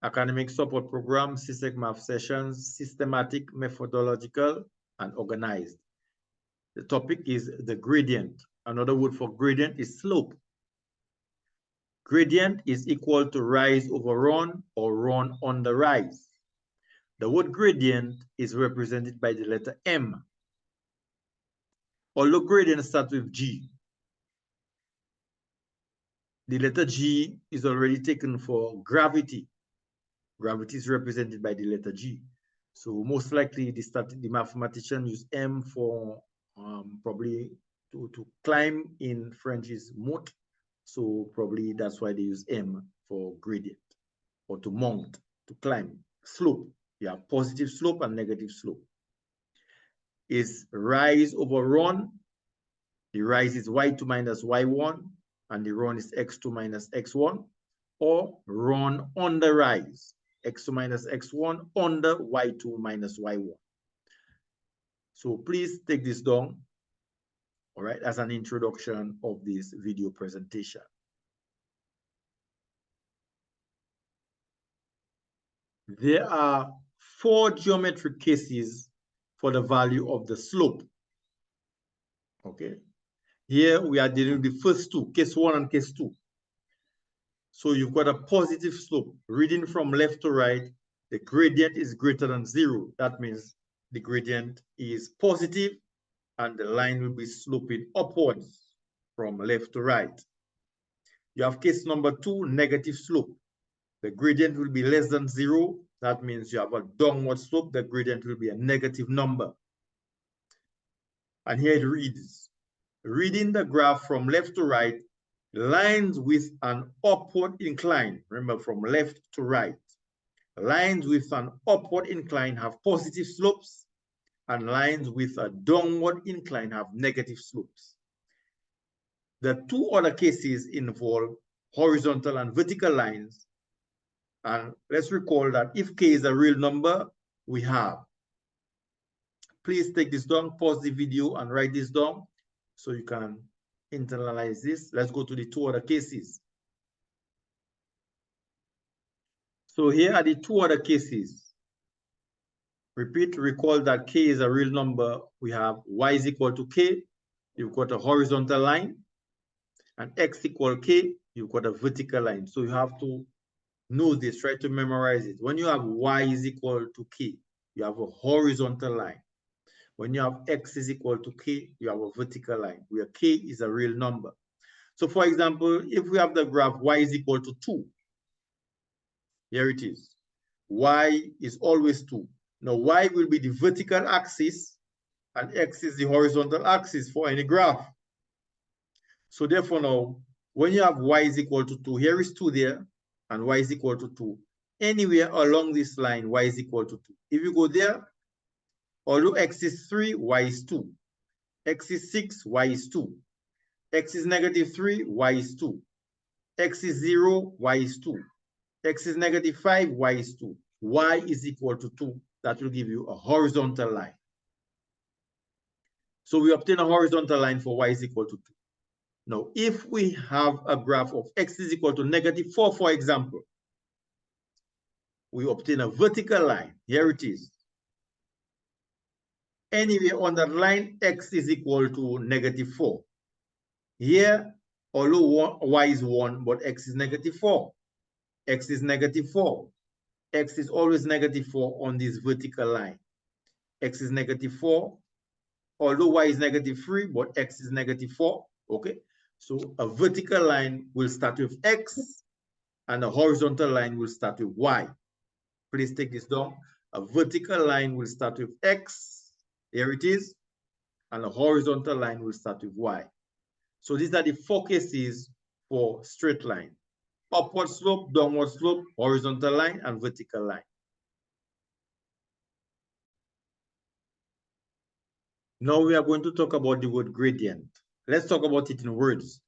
academic support program, CSEC math sessions, systematic, methodological, and organized. The topic is the gradient. Another word for gradient is slope. Gradient is equal to rise over run or run on the rise. The word gradient is represented by the letter M. Although gradient starts with G, the letter G is already taken for gravity. Gravity is represented by the letter G. So most likely the mathematician use M for probably to climb in French is monte. So probably that's why they use M for gradient, or to mount, to climb. Slope, you have positive slope and negative slope. Is rise over run. The rise is y2 minus y1, and the run is x2 minus x1, or run on the rise, x2 minus x1 under y2 minus y1. So please take this down, all right, as an introduction of this video presentation. There are 4 geometric cases for the value of the slope. Okay, here we are dealing with the first two, case 1 and case 2. So you've got a positive slope. Reading from left to right, the gradient is greater than 0. That means the gradient is positive and the line will be sloping upwards from left to right. You have case number 2, negative slope. The gradient will be less than 0. That means you have a downward slope. The gradient will be a negative number. And here it reads, reading the graph from left to right, lines with an upward incline, remember from left to right, lines with an upward incline have positive slopes, and lines with a downward incline have negative slopes. The 2 other cases involve horizontal and vertical lines. And let's recall that if k is a real number, we have. Please take this down, pause the video and write this down so you can internalize this. Let's go to the 2 other cases. So here are the 2 other cases. Repeat, recall that k is a real number. We have y is equal to k. You've got a horizontal line. And x equal k, you've got a vertical line. So you have to know this, try to memorize it. When you have y is equal to k, you have a horizontal line. When you have x is equal to k, you have a vertical line, where k is a real number. So for example, if we have the graph y is equal to 2, here it is. Y is always 2. Now y will be the vertical axis, and x is the horizontal axis for any graph. So therefore now, when you have y is equal to 2, here is 2 there, and y is equal to 2. Anywhere along this line, y is equal to 2. If you go there, although x is 3, y is 2. X is 6, y is 2. X is negative 3, y is 2. X is 0, y is 2. X is negative 5, y is 2. Y is equal to 2. That will give you a horizontal line. So we obtain a horizontal line for y is equal to 2. Now, if we have a graph of x is equal to negative 4, for example, we obtain a vertical line. Here it is. Anywhere on that line, x is equal to negative 4. Here, although y is 1, but x is negative 4. X is negative 4. X is always negative 4 on this vertical line. X is negative 4. Although y is negative 3, but x is negative 4. Okay. So a vertical line will start with x, and a horizontal line will start with y. Please take this down. A vertical line will start with x. Here it is. And a horizontal line will start with y. So these are the 4 cases for straight line. Upward slope, downward slope, horizontal line, and vertical line. Now we are going to talk about the word gradient. Let's talk about it in words.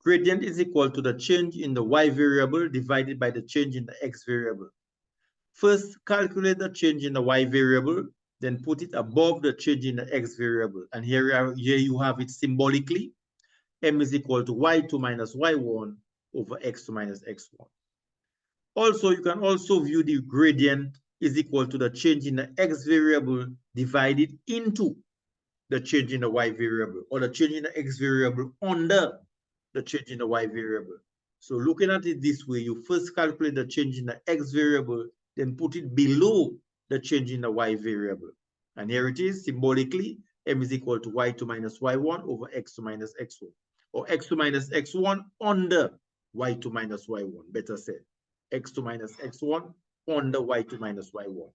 Gradient is equal to the change in the y variable divided by the change in the x variable. First, calculate the change in the y variable, then put it above the change in the x variable. And here you have it symbolically. M is equal to y2 minus y1 over x2 minus x1. Also, you can also view the gradient is equal to the change in the x variable divided into the change in the y variable, or the change in the x variable under the change in the y variable. So looking at it this way, you first calculate the change in the x variable, then put it below the change in the y variable. And here it is, symbolically, m is equal to y2 minus y1 over x2 minus x1, or x2 minus x1 under y2 minus y1, better said. x2 minus x1 under y2 minus y1.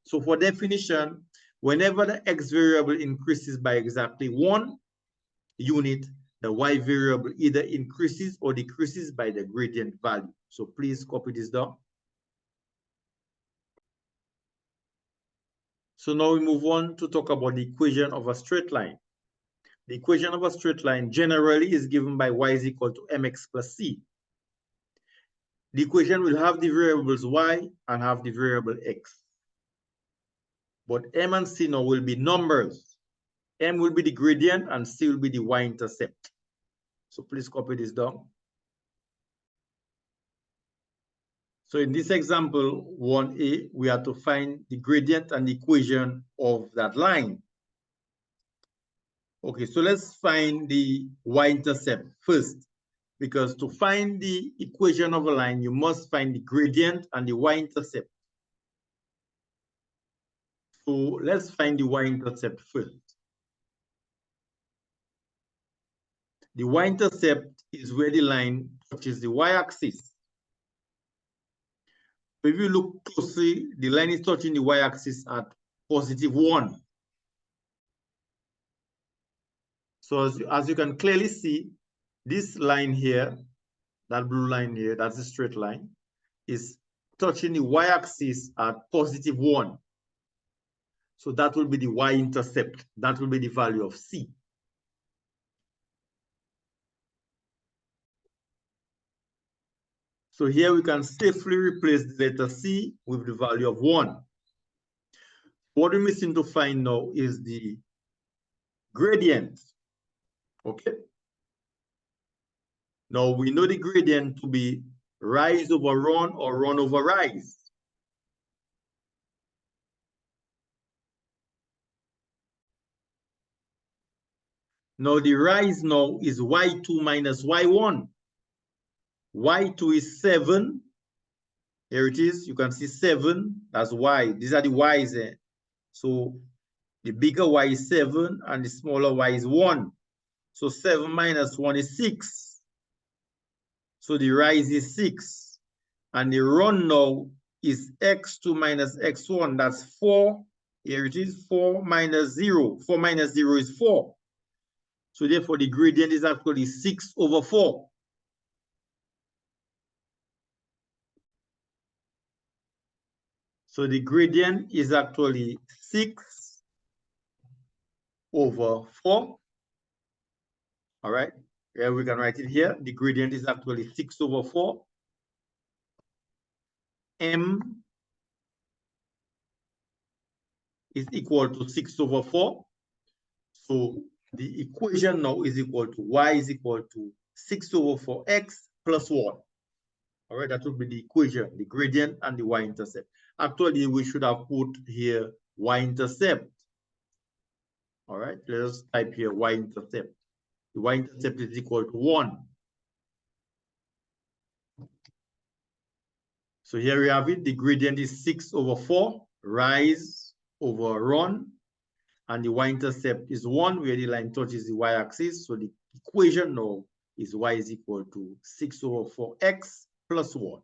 So for definition, whenever the x variable increases by exactly 1 unit, the y variable either increases or decreases by the gradient value. So please copy this down. So now we move on to talk about the equation of a straight line. The equation of a straight line generally is given by y is equal to mx plus c. The equation will have the variables y and have the variable x. But m and c now will be numbers. M will be the gradient and C will be the y-intercept. So please copy this down. So in this example 1a, we have to find the gradient and the equation of that line. Okay, so let's find the y-intercept first, because to find the equation of a line, you must find the gradient and the y-intercept. So let's find the y-intercept first. The y-intercept is where the line touches the y-axis. If you look closely, the line is touching the y-axis at +1. So as you can clearly see, this line here, that blue line here, that's a straight line, is touching the y-axis at +1. So that will be the y-intercept. That will be the value of C. So here we can safely replace the letter C with the value of 1. What we're missing to find now is the gradient. Okay. Now we know the gradient to be rise over run or run over rise. Now the rise now is y2 minus y1. y2 is 7. Here it is. You can see 7. That's y. These are the y's there. So the bigger y is 7 and the smaller y is 1. So 7 minus 1 is 6. So the rise is 6. And the run now is x2 minus x1. That's 4. Here it is. 4 minus 0. 4 minus 0 is 4. So therefore, the gradient is actually 6 over 4. So the gradient is actually 6 over 4. All right. Yeah, we can write it here. The gradient is actually 6 over 4. M is equal to 6 over 4. So the equation now is equal to y is equal to 6 over 4x plus 1. All right, that would be the equation, the gradient and the y-intercept. Actually, we should have put here y-intercept. All right, let's type here y-intercept. The y-intercept is equal to 1. So here we have it. The gradient is 6 over 4, rise over run. And the y-intercept is 1, where the line touches the y-axis. So the equation now is y is equal to 6 over 4x plus 1.